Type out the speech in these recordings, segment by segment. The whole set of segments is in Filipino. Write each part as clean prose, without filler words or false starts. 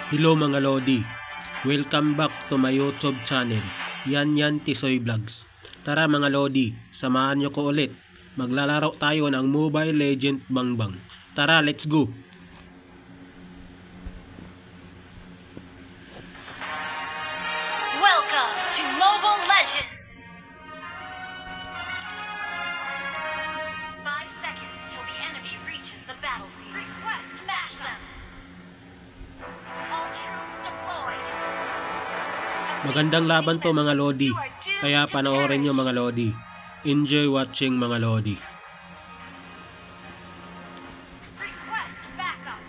Hello mga Lodi, welcome back to my YouTube channel, Yan Tisoy Vlogs. Tara mga Lodi, samahan nyo ko ulit. Maglalaro tayo ng Mobile Legend Bangbang. Tara, let's go! Welcome to Mobile Legends! 5 seconds till the enemy reaches the battlefield. Request smash them! All troops deployed. Magandang laban to mga Lodi, kaya panoorin nyo mga Lodi. Enjoy watching mga Lodi. Request backup.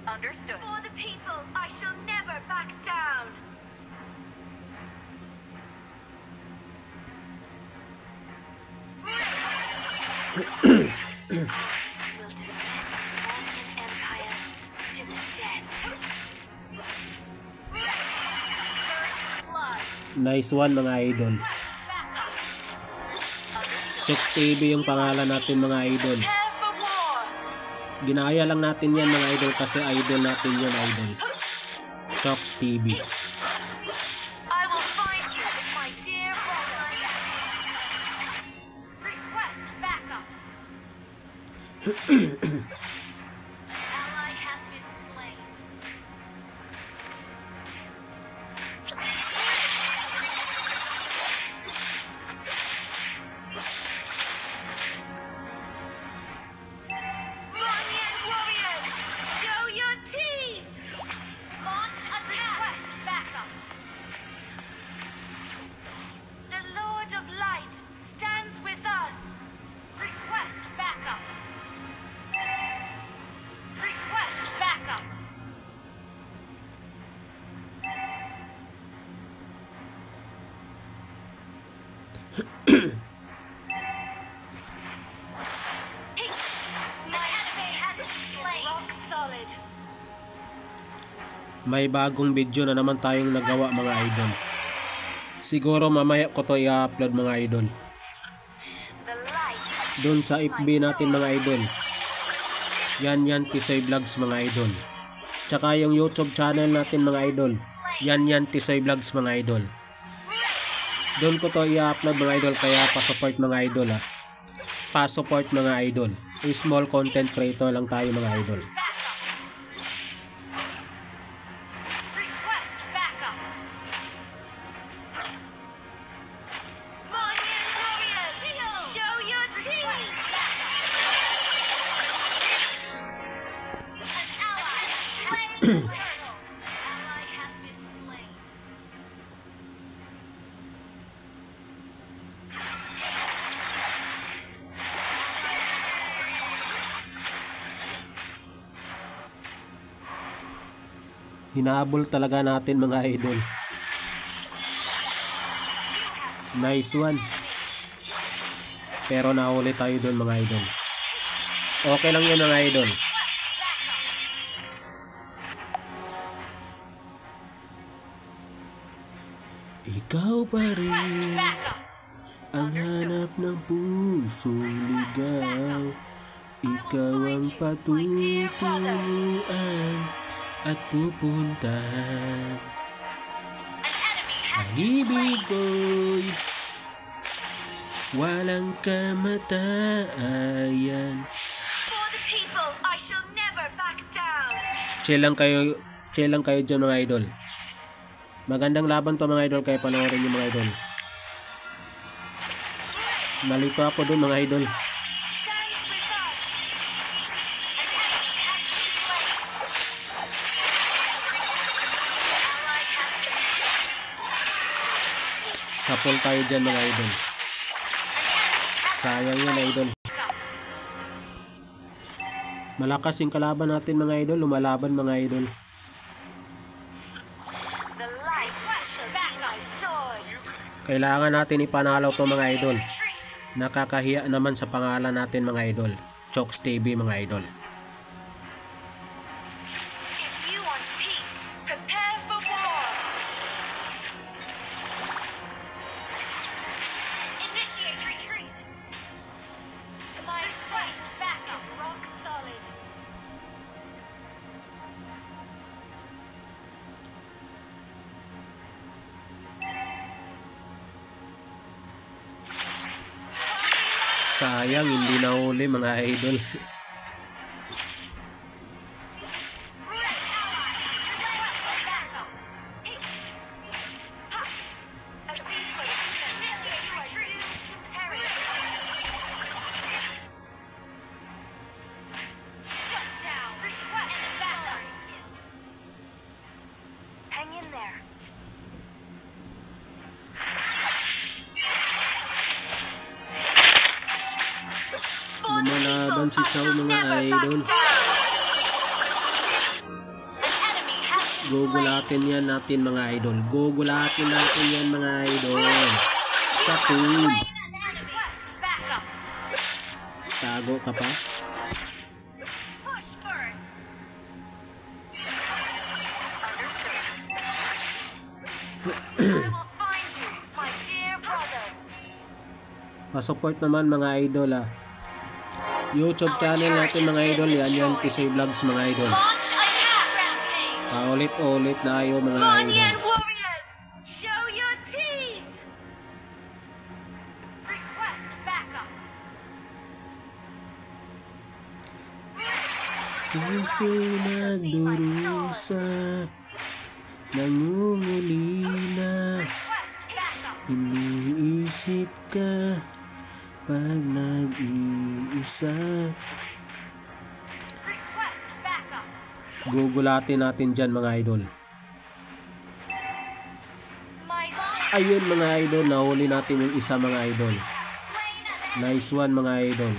Understood. For the people, I shall never back down. Will defend Roman Empire to the death. First blood. Nice one mga idol. Backup. Chox TV yung pangalan natin mga idol. Prepare for war. Ginaya lang natin yan mga idol kasi idol natin yun idol. Chox TV. I will find you, my dear brother. Request backup. Ally has been slain. Runyon warriors, show your teeth. Launch attack. Request backup. The Lord of Light stands with us. Request backup. Request backup. My enemy has been slain. Rock solid. May bagong video na naman tayong nagawa mga idol. Siguro mamaya ko to i-upload mga idol. The light. Doon sa FB natin mga idol. Yan Tisoy Vlogs mga idol. Tsaka yung YouTube channel natin mga idol. Yan Tisoy Vlogs mga idol. Doon ko to i-upload mga idol, kaya pa-support mga idol ha. Pa-support mga idol. Small content creator lang tayo mga idol. Request backup. Runyon warriors, show your teeth. An ally has slain the turtle. Ally has been slain. Hinabol talaga natin mga idol. Nice one. Pero nahuli tayo doon mga idol. Okay lang yun mga idol. Ikaw pa rin Backup. ang hanap ng pusong ligaw. Ikaw ang patutuan at pupuntahan. An enemy has Ang been ibig slain. ko'y walang kamatayan. For the people, I shall never back down. Chill lang kayo dyan mga idol. Magandang laban to mga idol, kaya panoorin nyo mga idol. Nalito ako dun mga idol. Stand with us. An enemy has been slain. Ally has been slain. Sapol tayo dyan mga idol. Sayang yun idol. Malakas yung kalaban natin mga idol. Lumalaban mga idol. The light shall be my sword. Kailangan natin ipanalo to mga idol. Retreat. Nakakahiya naman sa pangalan natin mga idol. Chox TV mga idol. If you want peace, prepare for war. Initiate retreat. My quest backup is rock solid. Sayang, hindi nahuli mga idol. Hang in there. Lumalaban si Chow mga idol. Gugulatin yan natin mga idol. Gugulatin natin yan mga idol. Sa tube. Tago ka pa? Pa-support naman mga idol ah. YouTube channel natin mga idol. Yan Tisoy Vlogs mga idol. Paulit-ulit na ayo mga idol. Warriors, show your teeth. Request backup. Puso nagdurusa, nangungulila, Request backup. iniisip ka pag nag-iisa. Request backup. Gugulatin natin dyan mga idol. My Ayun mga idol, nahuli natin yung isa mga idol. Nice one mga idol.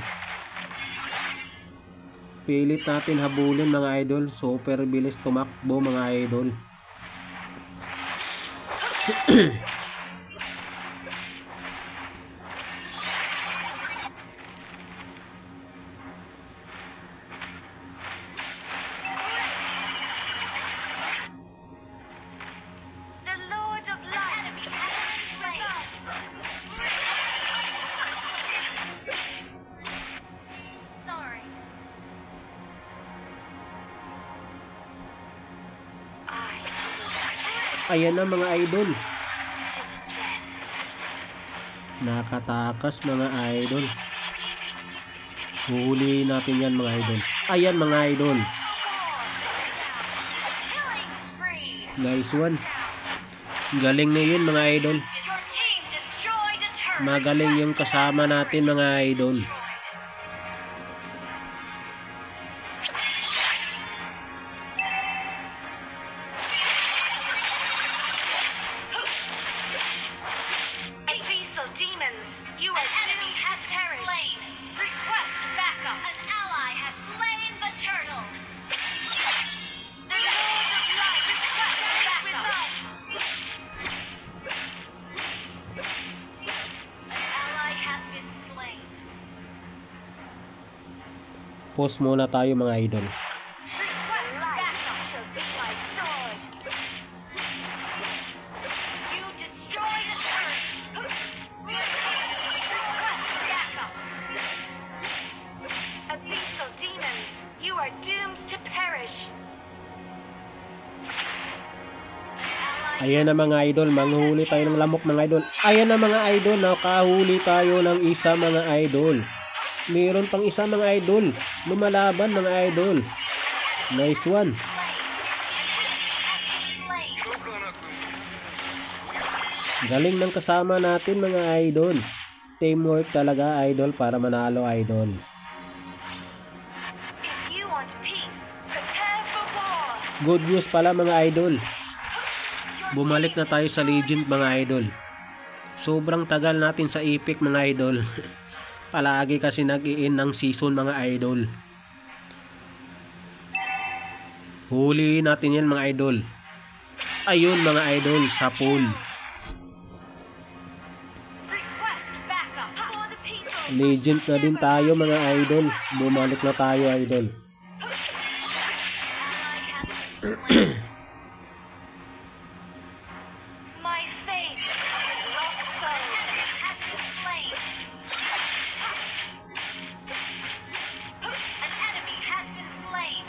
Pilit natin habulin mga idol. Super bilis tumakbo mga idol. The Lord of Light has been slain. Sorry. Ayan na mga idol. To the death. Nakatakas mga idol. Huli natin yan mga idol. Ayan mga idol. Killing spree. Nice one. Galing na yun mga idol. Your team destroyed a turret. Magaling yung kasama natin mga idol. Abyssal demons, you are doomed to perish. Request backup. An ally has slain the turtle. The Lord of Light requests backup. An ally has been slain. Pause muna tayo mga idol. Request backup shall be my sword. You destroyed a turret. Request backup. Abyssal demons, you are doomed to perish. Ayan na mga idol, manghuli tayo ng lamok mga idol. Ayan na mga idol, nakahuli tayo ng isa mga idol. Meron pang isa mga idol. Lumalaban mga idol. Nice one. Galing ng kasama natin mga idol. Teamwork talaga idol para manalo idol. If you want peace, prepare for war. Good news pala mga idol. Bumalik na tayo sa Legend mga idol. Sobrang tagal natin sa Epic mga idol. Palagi kasi nag-i-in ng season mga idol. Huli natin yan mga idol. Ayun mga idol sa pool. Request backup for the people. Legend na din tayo mga idol. Bumalik na tayo idol. Ally has been slain. My faith is rock solid. Enemy has been slain. An enemy has been slain.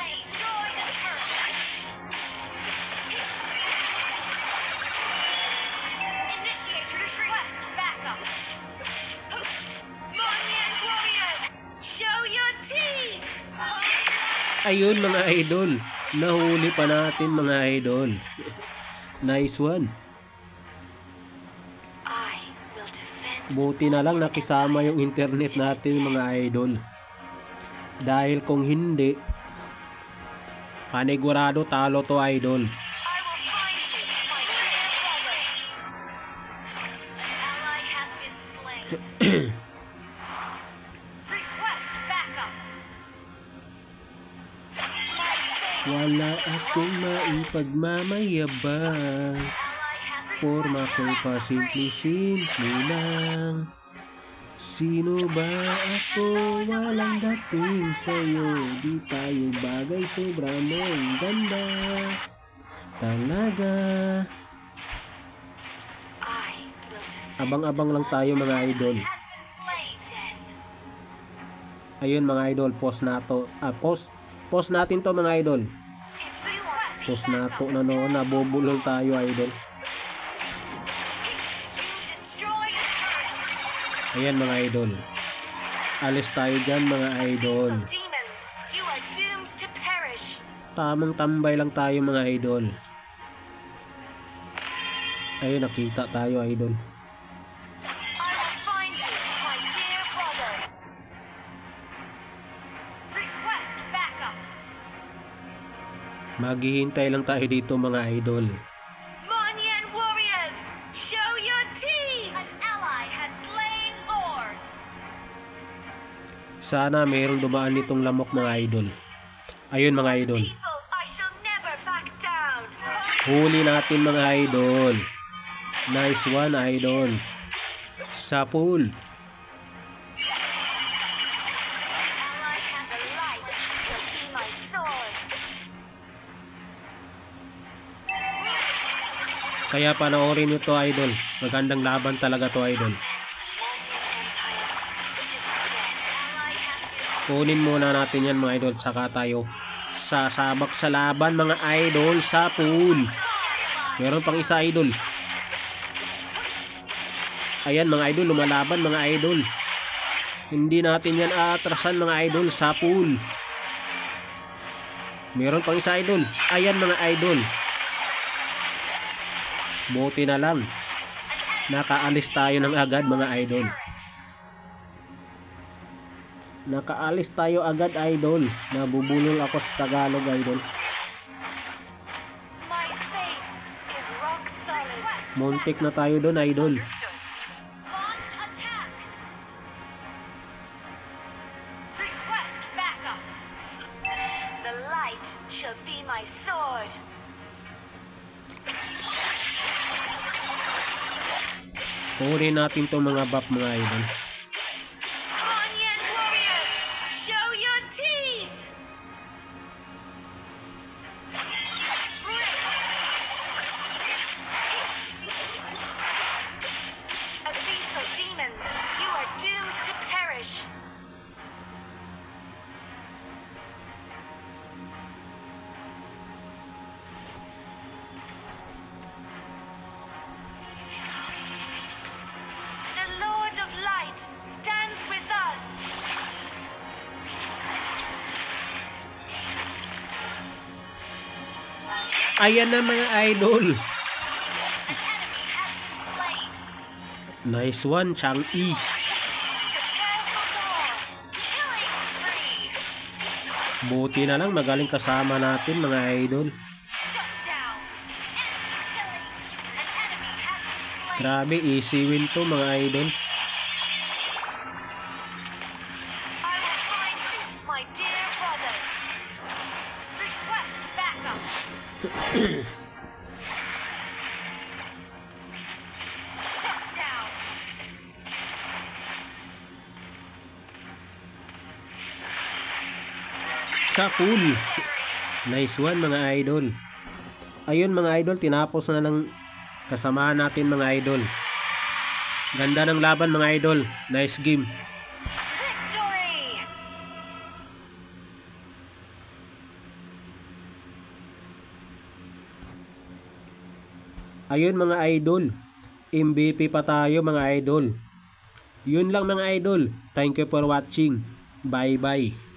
Destroyed a turret. Ayun mga idol. Nahuli pa natin mga idol. Nice one. I will defend. Buti na lang nakisama yung internet natin mga idol. Dahil kung hindi, panigurado talo to idol. I will find you, my dear brother. An ally has been slain. Request backup. My faith. Wala akong maipagmamayabang. Ally has Forma ko'y requested pasimple-simple lang. Sino ba ako? Walang dating sa'yo. Di tayo bagay, sobra mong ganda. Talaga. I will defend. Abang-abang lang tayo mga idol. Has been slain. Death. Ayun mga idol, post na to. Post natin to mga idol. Request Post na to backup. na noon, nabubulol tayo idol. You destroy a turret. Ayan mga idol. Alis tayo dyan mga idol. Of demons, you are doomed to perish. Tamang tambay lang tayo mga idol. Ayun, nakita tayo idol. I will find you, my dear brother. Request backup. Maghihintay lang tayo dito mga idol. Monyan warriors, show your teeth. An ally has slain Lord. Sana mayroong dumaan nitong lamok mga idol. Ayun mga idol. People, I shall never back down. Huli natin mga idol. Nice one idol. Sa pool. Ally has a light. Shall be my sword. Kaya panoorin nyo to idol. Magandang laban talaga to idol. Ally has been Kunin muna natin yan mga idol. Saka tayo sasabak sa laban mga idol sa pool. Meron pang isa idol. Ayan mga idol, lumalaban mga idol. Hindi natin yan aatrasan mga idol sa pool. Meron pang isa idol. Ayan mga idol. Buti na lang. Nakaalis tayo ng agad mga idol. Nakaalis tayo agad idol. Nabubulol ako sa Tagalog idol. my faith is rock solid. Muntik na tayo doon idol. Launch attack. Request backup. The light shall be my sword. Kunin natin to mga buff mga idol. Monyan warriors, show your teeth. Abyssal demons, you are doomed to perish. The Lord of Light stands with us. Ayan na mga idol. An enemy has been slain. Nice one, Chang-E. Prepare for war. Killing spree. Buti na lang magaling kasama natin mga idol. Shut down. Enemy killing. An enemy has been slain. Grabe, easy win to mga idol. I will find you, my dear brother. Request backup. Shut down. Sa pool. Nice one mga idol. Ayun mga idol, tinapos na ng kasama natin mga idol. Ganda ng laban mga idol. Nice game. Victory. Ayun mga idol. MVP pa tayo mga idol. Yun lang mga idol. Thank you for watching. Bye bye.